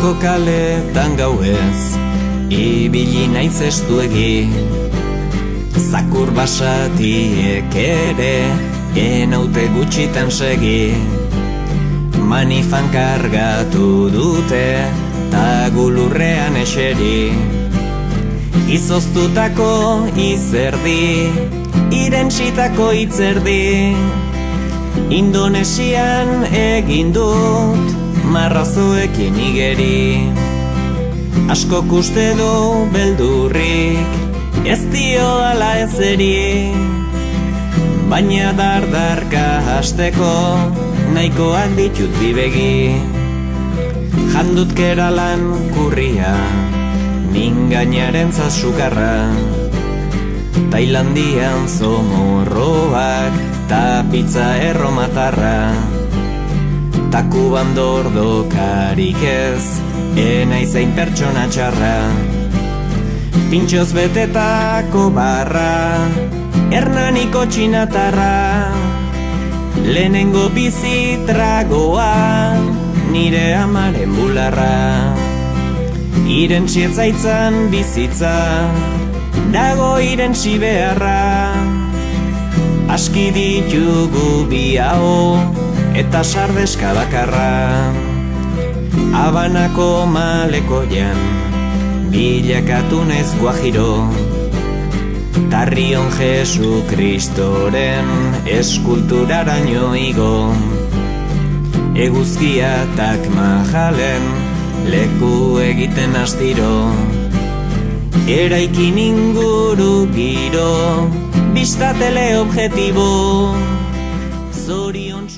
Bilboko kaletan gauez, ibili naiz estuegi. Zakur basatiek ere, enaute gutxitan segi. Manifan kargatu dute, ta gulurrean eseri. Izoztutako izerdi, irentsitako itzerdi. Indonesian egin dut, marrazoekin igeri. Askok uste du beldurrik, ez dio ala ezeri. Baina dardarka hasteko, nahikoak ditut bibegi. Jandut keralan kurria, mingainaren zasukarra. Tailandian zomorroak, ta pizza erromatarra. Takuban dordokarik ez, enaizein pertsona txarra. Pintxoz betetako barra, hernaniko txinatarra. Lehenengo bizi tragoa, nire amaren bularra. Irentsi etzaitzan bizitza, dago irentsi beharra. Aski ditugu biao, eta sardeska bakarra. Habanako malekoian, bilakatu naiz Guajiro. Tarrion Jesu Kristoren eskulturaraino igo. Eguzkiatak majalen, leku egiten astiro. Eraikin inguru giro, bista teleobjetibo. Zorion